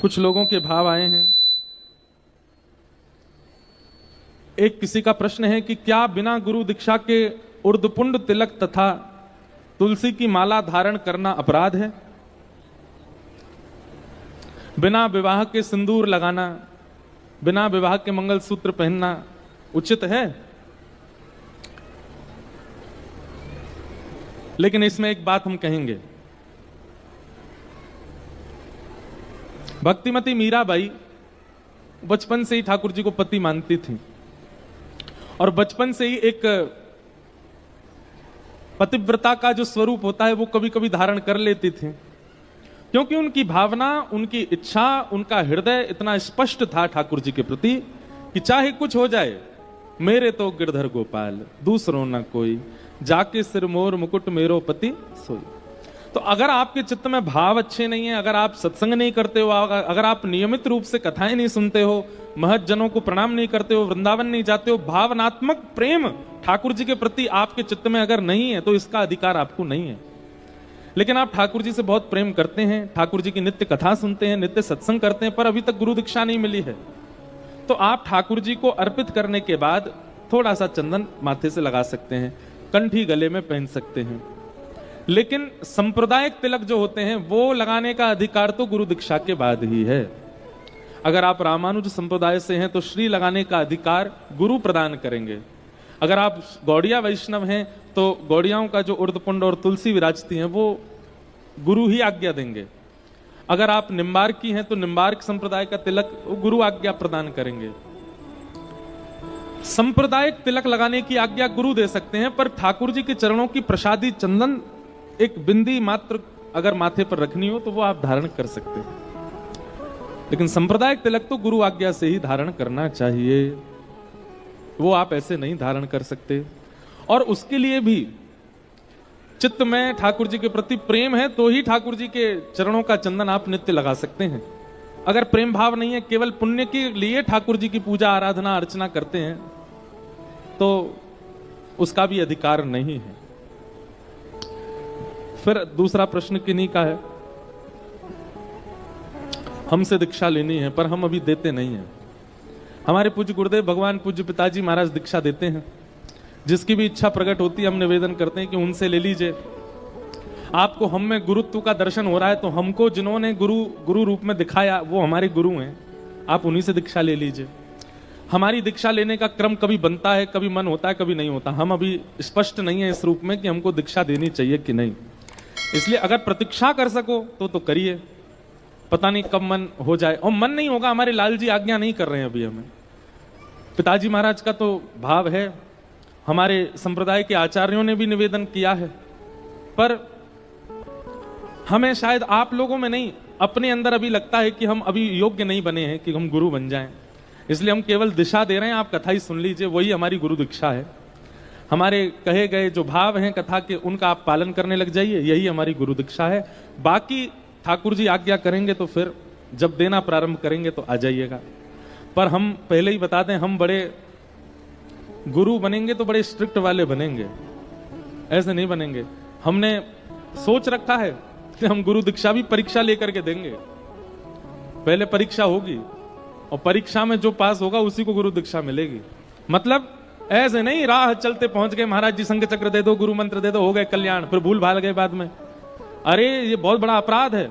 कुछ लोगों के भाव आए हैं। एक किसी का प्रश्न है कि क्या बिना गुरु दीक्षा के उर्दपुंड तिलक तथा तुलसी की माला धारण करना अपराध है? बिना विवाह के सिंदूर लगाना, बिना विवाह के मंगलसूत्र पहनना उचित है? लेकिन इसमें एक बात हम कहेंगे, भक्तिमती मीराबाई बचपन से ही ठाकुर जी को पति मानती थी और बचपन से ही एक पतिव्रता का जो स्वरूप होता है वो कभी कभी धारण कर लेती थी, क्योंकि उनकी भावना, उनकी इच्छा, उनका हृदय इतना स्पष्ट था ठाकुर जी के प्रति कि चाहे कुछ हो जाए, मेरे तो गिरधर गोपाल दूसरों ना कोई, जाके सिर मोर मुकुट मेरो पति सोई। तो अगर आपके चित्त में भाव अच्छे नहीं है, अगर आप सत्संग नहीं करते हो, अगर आप नियमित रूप से कथाएं नहीं सुनते हो, महत जनों को प्रणाम नहीं करते हो, वृंदावन नहीं जाते हो, भावनात्मक प्रेम ठाकुर जी के प्रति आपके चित्त में अगर नहीं है तो इसका अधिकार आपको नहीं है। लेकिन आप ठाकुर जी से बहुत प्रेम करते हैं, ठाकुर जी की नित्य कथा सुनते हैं, नित्य सत्संग करते हैं, पर अभी तक गुरु दीक्षा नहीं मिली है, तो आप ठाकुर जी को अर्पित करने के बाद थोड़ा सा चंदन माथे से लगा सकते हैं, कंठी गले में पहन सकते हैं। लेकिन सांप्रदायिक तिलक जो होते हैं वो लगाने का अधिकार तो गुरु दीक्षा के बाद ही है। अगर आप रामानुज संप्रदाय से हैं तो श्री लगाने का अधिकार गुरु प्रदान करेंगे। अगर आप गौड़िया वैष्णव हैं तो गौड़ियाओं का जो उर्दपुंड और तुलसी विराजती हैं वो गुरु ही आज्ञा देंगे। अगर आप निम्बार्की हैं तो निम्बार्क संप्रदाय का तिलक गुरु आज्ञा प्रदान करेंगे। सांप्रदायिक तिलक लगाने की आज्ञा गुरु दे सकते हैं, पर ठाकुर जी के चरणों की प्रसादी चंदन एक बिंदी मात्र अगर माथे पर रखनी हो तो वो आप धारण कर सकते हैं। लेकिन सांप्रदायिक तिलक तो गुरु आज्ञा से ही धारण करना चाहिए, वो आप ऐसे नहीं धारण कर सकते। और उसके लिए भी चित्त में ठाकुर जी के प्रति प्रेम है तो ही ठाकुर जी के चरणों का चंदन आप नित्य लगा सकते हैं। अगर प्रेम भाव नहीं है, केवल पुण्य के लिए ठाकुर जी की पूजा आराधना अर्चना करते हैं तो उसका भी अधिकार नहीं है। फिर दूसरा प्रश्न किन्हीं का है, हमसे दीक्षा लेनी है पर हम अभी देते नहीं हैं। हमारे पूज्य गुरुदेव भगवान पूज्य पिताजी महाराज दीक्षा देते हैं, जिसकी भी इच्छा प्रकट होती है हम निवेदन करते हैं कि उनसे ले लीजिए। आपको हम में गुरुत्व का दर्शन हो रहा है तो हमको जिन्होंने गुरु रूप में दिखाया वो हमारे गुरु हैं, आप उन्हीं से दीक्षा ले लीजिए। हमारी दीक्षा लेने का क्रम कभी बनता है, कभी मन होता है, कभी नहीं होता। हम अभी स्पष्ट नहीं है इस रूप में कि हमको दीक्षा देनी चाहिए कि नहीं। इसलिए अगर प्रतीक्षा कर सको तो करिए, पता नहीं कब मन हो जाए। और मन नहीं होगा, हमारे लाल जी आज्ञा नहीं कर रहे हैं अभी हमें। पिताजी महाराज का तो भाव है, हमारे संप्रदाय के आचार्यों ने भी निवेदन किया है, पर हमें शायद आप लोगों में नहीं, अपने अंदर अभी लगता है कि हम अभी योग्य नहीं बने हैं कि हम गुरु बन जाएं। इसलिए हम केवल दिशा दे रहे हैं, आप कथा ही सुन लीजिए, वही हमारी गुरु दीक्षा है। हमारे कहे गए जो भाव हैं कथा के उनका आप पालन करने लग जाइए, यही हमारी गुरु दीक्षा है। बाकी ठाकुर जी आज्ञा करेंगे तो फिर जब देना प्रारंभ करेंगे तो आ जाइएगा। पर हम पहले ही बता दें, हम बड़े गुरु बनेंगे तो बड़े स्ट्रिक्ट वाले बनेंगे, ऐसे नहीं बनेंगे। हमने सोच रखा है कि हम गुरु दीक्षा भी परीक्षा लेकर के देंगे। पहले परीक्षा होगी और परीक्षा में जो पास होगा उसी को गुरु दीक्षा मिलेगी। मतलब ऐसे नहीं राह चलते पहुंच गए, महाराज जी संघ चक्र दे दो, गुरु मंत्र दे दो, हो गए कल्याण, फिर भूल भाल गए बाद में। अरे ये बहुत बड़ा अपराध है।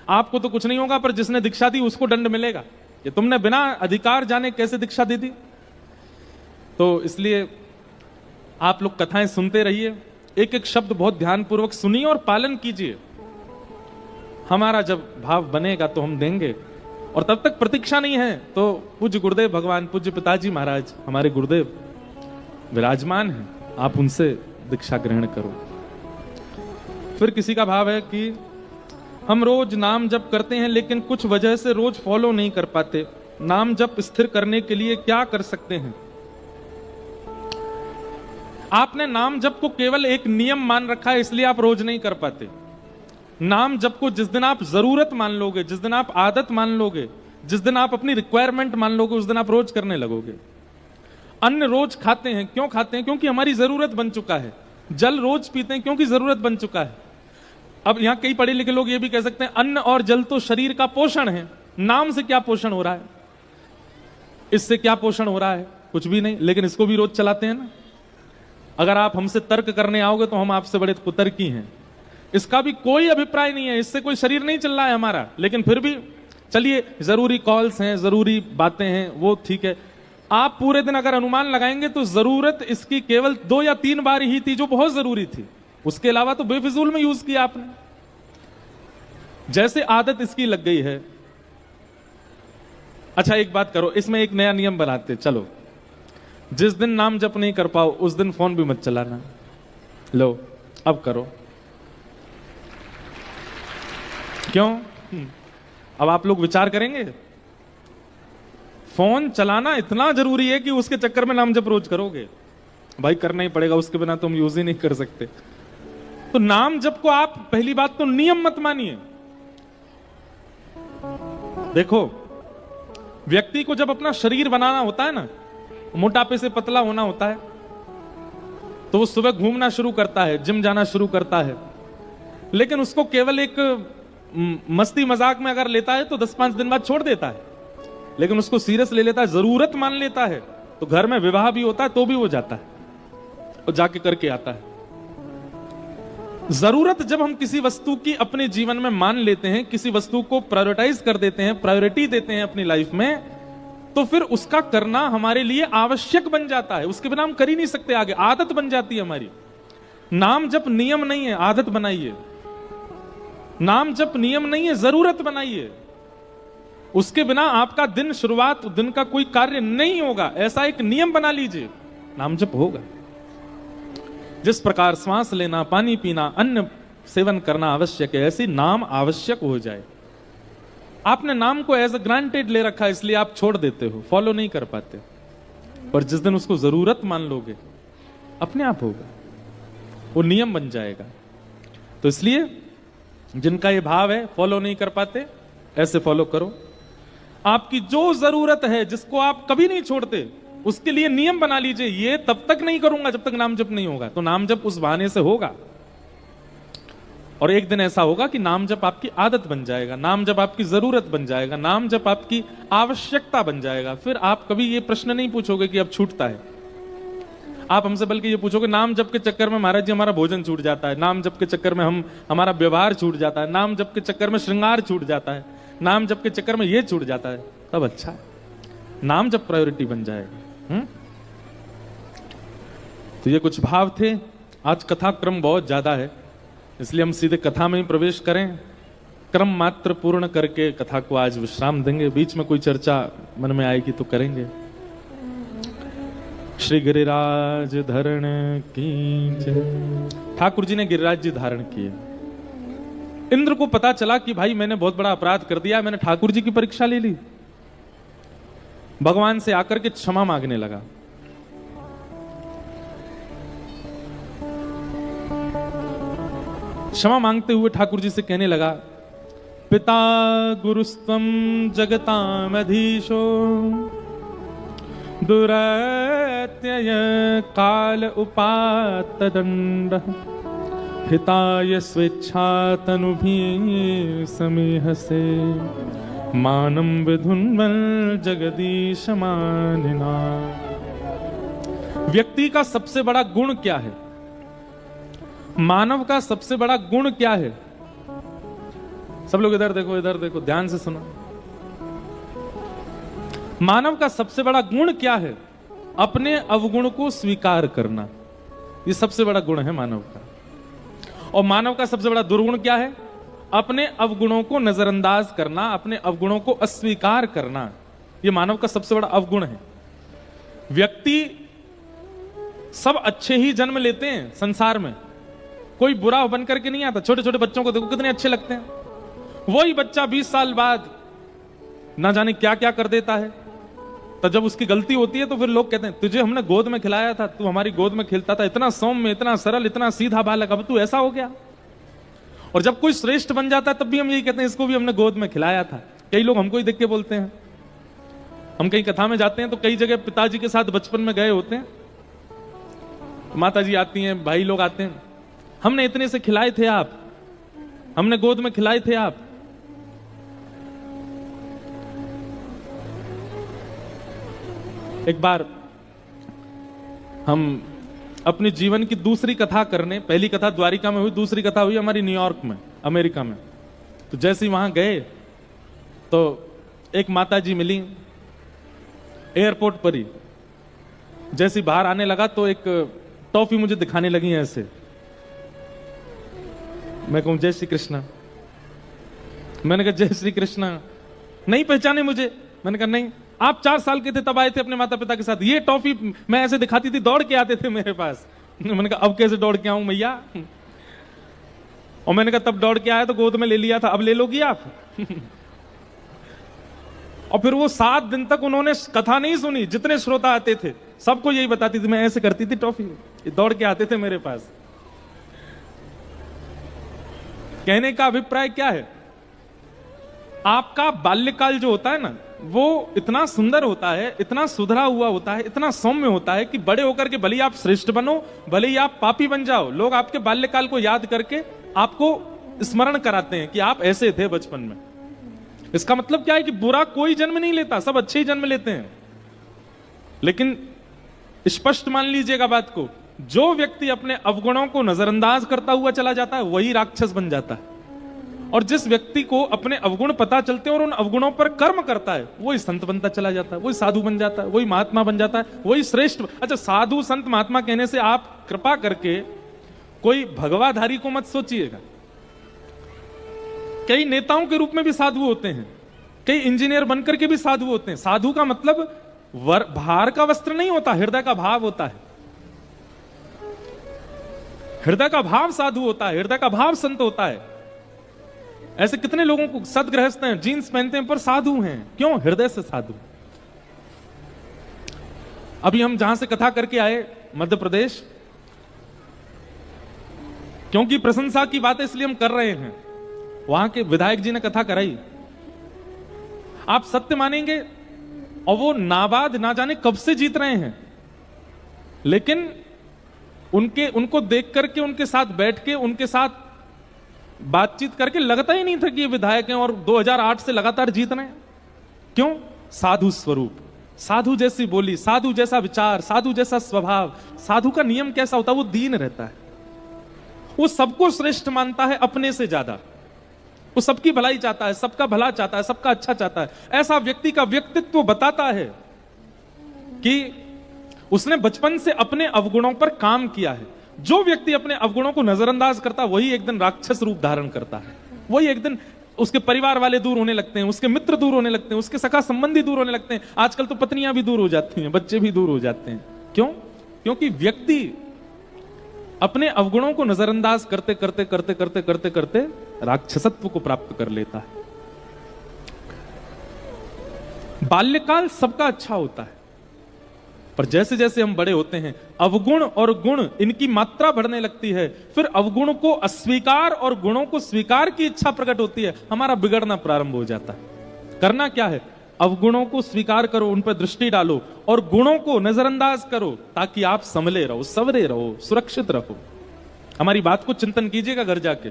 आपको तो कुछ नहीं होगा पर जिसने दीक्षा दी उसको दंड मिलेगा। ये तुमने बिना अधिकार जाने कैसे दीक्षा दे दी। तो इसलिए आप लोग कथाएं सुनते रहिए, एक एक शब्द बहुत ध्यानपूर्वक सुनिए और पालन कीजिए। हमारा जब भाव बनेगा तो हम देंगे, और तब तक प्रतीक्षा नहीं है तो पूज्य गुरुदेव भगवान पूज्य पिताजी महाराज हमारे गुरुदेव विराजमान हैं, आप उनसे दीक्षा ग्रहण करो। फिर किसी का भाव है कि हम रोज नाम जप करते हैं लेकिन कुछ वजह से रोज फॉलो नहीं कर पाते, नाम जप स्थिर करने के लिए क्या कर सकते हैं? आपने नाम जप को केवल एक नियम मान रखा है, इसलिए आप रोज नहीं कर पाते। नाम जप को जिस दिन आप जरूरत मान लोगे, जिस दिन आप आदत मान लोगे, जिस दिन आप अपनी रिक्वायरमेंट मान लोगे, उस दिन आप रोज करने लगोगे। अन्न रोज खाते हैं, क्यों खाते हैं? क्योंकि हमारी जरूरत बन चुका है। जल रोज पीते हैं क्योंकि जरूरत बन चुका है। अब यहां कई पढ़े लिखे लोग ये भी कह सकते हैं अन्न और जल तो शरीर का पोषण है, नाम से क्या पोषण हो रहा है, इससे क्या पोषण हो रहा है? कुछ भी नहीं, लेकिन इसको भी रोज चलाते हैं ना। अगर आप हमसे तर्क करने आओगे तो हम आपसे बड़े कुतर्की हैं। इसका भी कोई अभिप्राय नहीं है, इससे कोई शरीर नहीं चल रहा है हमारा, लेकिन फिर भी चलिए, जरूरी कॉल्स हैं, जरूरी बातें हैं, वो ठीक है। आप पूरे दिन अगर अनुमान लगाएंगे तो जरूरत इसकी केवल 2 या 3 बार ही थी, जो बहुत जरूरी थी। उसके अलावा तो बेफिजूल में यूज किया आपने। जैसे आदत इसकी लग गई है। अच्छा एक बात करो, इसमें एक नया नियम बनाते, चलो जिस दिन नाम जप नहीं कर पाओ उस दिन फोन भी मत चलाना। लो अब करो। क्यों? अब आप लोग विचार करेंगे, फोन चलाना इतना जरूरी है कि उसके चक्कर में नाम जप रोज करोगे? भाई करना ही पड़ेगा, उसके बिना तुम यूज ही नहीं कर सकते। तो नाम जप को आप पहली बात तो नियम मत मानिए। देखो, व्यक्ति को जब अपना शरीर बनाना होता है ना, मोटापे से पतला होना होता है, तो वो सुबह घूमना शुरू करता है, जिम जाना शुरू करता है। लेकिन उसको केवल एक मस्ती मजाक में अगर लेता है तो 10-5 दिन बाद छोड़ देता है। लेकिन उसको सीरियस ले लेता है, जरूरत मान लेता है, तो घर में विवाह भी होता है तो भी वो जाता है और जाके करके आता है। जरूरत जब हम किसी वस्तु की अपने जीवन में मान लेते हैं, किसी वस्तु को प्रायोरिटाइज कर देते हैं, प्रायोरिटी देते हैं अपनी लाइफ में, तो फिर उसका करना हमारे लिए आवश्यक बन जाता है। उसके बिना हम कर ही नहीं सकते आगे, आदत बन जाती है हमारी। नाम जप नियम नहीं है, आदत बनाइए। नाम जप नियम नहीं है, जरूरत बनाइए। उसके बिना आपका दिन, शुरुआत दिन का कोई कार्य नहीं होगा। ऐसा एक नियम बना लीजिए, नाम जप होगा। जिस प्रकार श्वास लेना, पानी पीना, अन्न सेवन करना आवश्यक है, ऐसे नाम आवश्यक हो जाए। आपने नाम को एज अ ग्रांटेड ले रखा है, इसलिए आप छोड़ देते हो, फॉलो नहीं कर पाते। पर जिस दिन उसको जरूरत मान लोगे, अपने आप होगा, वो नियम बन जाएगा। तो इसलिए जिनका ये भाव है फॉलो नहीं कर पाते, ऐसे फॉलो करो। आपकी जो जरूरत है, जिसको आप कभी नहीं छोड़ते, उसके लिए नियम बना लीजिए, ये तब तक नहीं करूंगा जब तक नाम जप नहीं होगा। तो नाम जप उस बहाने से होगा, और एक दिन ऐसा होगा कि नाम जप आपकी आदत बन जाएगा, नाम जप आपकी जरूरत बन जाएगा, नाम जप आपकी आवश्यकता बन जाएगा। फिर आप कभी ये प्रश्न नहीं पूछोगे कि अब छूटता है। आप हमसे बल्कि ये पूछोगे, नाम जप के चक्कर में महाराज जी हमारा भोजन छूट जाता है, नाम जप के चक्कर में हमारा व्यवहार छूट जाता है, नाम जप के चक्कर में श्रृंगार छूट जाता है, नाम जप के चक्कर में ये छूट जाता है। तब अच्छा है, नाम जप प्रायोरिटी बन जाएगा। तो ये कुछ भाव थे। आज कथा क्रम बहुत ज्यादा है, इसलिए हम सीधे कथा में ही प्रवेश करें। क्रम मात्र पूर्ण करके कथा को आज विश्राम देंगे। बीच में कोई चर्चा मन में आएगी तो करेंगे। श्री गिरिराज धरण की जय। ठाकुर जी ने गिरिराज जी धारण किए। इंद्र को पता चला कि भाई मैंने बहुत बड़ा अपराध कर दिया, मैंने ठाकुर जी की परीक्षा ले ली। भगवान से आकर के क्षमा मांगने लगा। क्षमा मांगते हुए ठाकुर जी से कहने लगा, पिता गुरुस्तम जगतामधीशो दुरत्यय काल उपात दंड हिताय स्वेच्छा तनुभि समेह से मानम विधुन्वल जगदीश मानिना। व्यक्ति का सबसे बड़ा गुण क्या है? मानव का सबसे बड़ा गुण क्या है? सब लोग इधर देखो, ध्यान से सुनो। मानव का सबसे बड़ा गुण क्या है? अपने अवगुण को स्वीकार करना। ये सबसे बड़ा गुण है मानव का। और मानव का सबसे बड़ा दुर्गुण क्या है? अपने अवगुणों को नजरअंदाज करना, अपने अवगुणों को अस्वीकार करना। ये मानव का सबसे बड़ा अवगुण है। व्यक्ति सब अच्छे ही जन्म लेते हैं संसार में, कोई बुरा बन करके नहीं आता। छोटे छोटे बच्चों को देखो कितने अच्छे लगते हैं। वही बच्चा 20 साल बाद ना जाने क्या क्या कर देता है। तो जब उसकी गलती होती है तो फिर लोग कहते हैं, तुझे हमने गोद में खिलाया था, तू हमारी गोद में खेलता था, इतना सौम्य, इतना सरल, इतना सीधा बालक, अब तू ऐसा हो गया। और जब कोई श्रेष्ठ बन जाता है तब भी हम यही कहते हैं, इसको भी हमने गोद में खिलाया था। कई लोग हमको ही देख के बोलते हैं। हम कहीं कथा में जाते हैं तो कई जगह पिताजी के साथ बचपन में गए होते हैं, माता जी आती हैं, भाई लोग आते हैं, हमने इतने से खिलाए थे आप, हमने गोद में खिलाए थे आप। एक बार हम अपने जीवन की दूसरी कथा करने, पहली कथा द्वारिका में हुई, दूसरी कथा हुई हमारी न्यूयॉर्क में, अमेरिका में। तो जैसे ही वहां गए तो एक माता जी मिली एयरपोर्ट पर ही। जैसे बाहर आने लगा तो एक टॉफी मुझे दिखाने लगी ऐसे। मैं कहूं जय श्री कृष्णा। मैंने कहा जय श्री कृष्णा। नहीं पहचाने मुझे। मैंने कहा नहीं, आप 4 साल के थे तब आए थे अपने माता पिता के साथ। ये टॉफी मैं ऐसे दिखाती थी, दौड़ के आते थे मेरे पास। मैंने कहा अब कैसे दौड़ के आऊं मैया। और मैंने कहा तब दौड़ के आया तो गोद में ले लिया था, अब ले लोगी आप। और फिर वो 7 दिन तक उन्होंने कथा नहीं सुनी। जितने श्रोता आते थे सबको यही बताती थी, मैं ऐसे करती थी टॉफी, दौड़ के आते थे मेरे पास। कहने का अभिप्राय क्या है, आपका बाल्यकाल जो होता है ना, वो इतना सुंदर होता है, इतना सुधरा हुआ होता है, इतना सौम्य होता है कि बड़े होकर के भले ही आप श्रेष्ठ बनो, भले ही आप पापी बन जाओ, लोग आपके बाल्यकाल को याद करके आपको स्मरण कराते हैं कि आप ऐसे थे बचपन में। इसका मतलब क्या है कि बुरा कोई जन्म नहीं लेता, सब अच्छे ही जन्म लेते हैं। लेकिन स्पष्ट मान लीजिएगा बात को, जो व्यक्ति अपने अवगुणों को नजरअंदाज करता हुआ चला जाता है वही राक्षस बन जाता है। और जिस व्यक्ति को अपने अवगुण पता चलते हैं और उन अवगुणों पर कर्म करता है वही संत बनता चला जाता है, वही साधु बन जाता है, वही महात्मा बन जाता है, वही श्रेष्ठ। अच्छा, साधु संत महात्मा कहने से आप कृपा करके कोई भगवाधारी को मत सोचिएगा। कई नेताओं के रूप में भी साधु होते हैं, कई इंजीनियर बनकर के भी साधु होते हैं। साधु का मतलब भार का वस्त्र नहीं होता, हृदय का भाव होता है। हृदय का भाव साधु होता है, हृदय का भाव संत होता है। ऐसे कितने लोगों को सदगृहस्थ हैं, जीन्स पहनते हैं पर साधु हैं। क्यों? हृदय से साधु। अभी हम जहां से कथा करके आए मध्य प्रदेश, क्योंकि प्रशंसा की बातें इसलिए हम कर रहे हैं, वहां के विधायक जी ने कथा कराई। आप सत्य मानेंगे, और वो नाबाद ना जाने कब से जीत रहे हैं, लेकिन उनको देख करके, उनके साथ बैठ के, उनके साथ बातचीत करके लगता ही नहीं था कि ये विधायक हैं और 2008 से लगातार जीत रहे हैं। क्यों? साधु स्वरूप, साधु जैसी बोली, साधु जैसा विचार, साधु जैसा स्वभाव। साधु का नियम कैसा होता है? वो दीन रहता है, वो सबको श्रेष्ठ मानता है अपने से ज्यादा, वो सबकी भलाई चाहता है, सबका भला चाहता है, सबका अच्छा चाहता है। ऐसा व्यक्ति का व्यक्तित्व बताता है कि उसने बचपन से अपने अवगुणों पर काम किया है। जो व्यक्ति अपने अवगुणों को नजरअंदाज करता है वही एक दिन राक्षस रूप धारण करता है। वही एक दिन उसके परिवार वाले दूर होने लगते हैं, उसके मित्र दूर होने लगते हैं, उसके सखा संबंधी दूर होने लगते हैं। आजकल तो पत्नियां भी दूर हो जाती हैं, बच्चे भी दूर हो जाते हैं। क्यों? क्योंकि व्यक्ति अपने अवगुणों को नजरअंदाज करते करते करते करते करते करते राक्षसत्व को प्राप्त कर लेता है। बाल्यकाल सबका अच्छा होता है, पर जैसे जैसे हम बड़े होते हैं अवगुण और गुण इनकी मात्रा बढ़ने लगती है। फिर अवगुण को अस्वीकार और गुणों को स्वीकार की इच्छा प्रकट होती है, हमारा बिगड़ना प्रारंभ हो जाता है। करना क्या है? अवगुणों को स्वीकार करो, उन पर दृष्टि डालो और गुणों को नजरअंदाज करो, ताकि आप संभले रहो, सवरे रहो, सुरक्षित रहो। हमारी बात को चिंतन कीजिएगा घर जाके।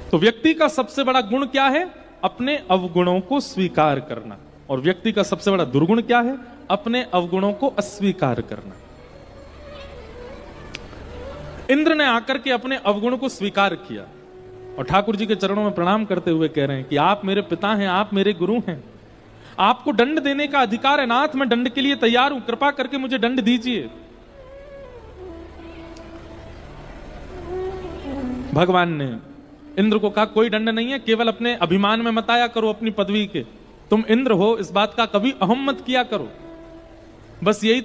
तो व्यक्ति का सबसे बड़ा गुण क्या है? अपने अवगुणों को स्वीकार करना। और व्यक्ति का सबसे बड़ा दुर्गुण क्या है? अपने अवगुणों को अस्वीकार करना। इंद्र ने आकर के अपने अवगुण को स्वीकार किया और ठाकुर जी के चरणों में प्रणाम करते हुए कह रहे हैं कि आप मेरे पिता हैं, आप मेरे गुरु हैं, आपको दंड देने का अधिकार है। नाथ, मैं दंड के लिए तैयार हूं, कृपा करके मुझे दंड दीजिए। भगवान ने इंद्र को कहा कोई दंड नहीं है, केवल अपने अभिमान में मत आया करो अपनी पदवी के। तुम इंद्र हो, इस बात का कभी अहम मत किया करो, बस यही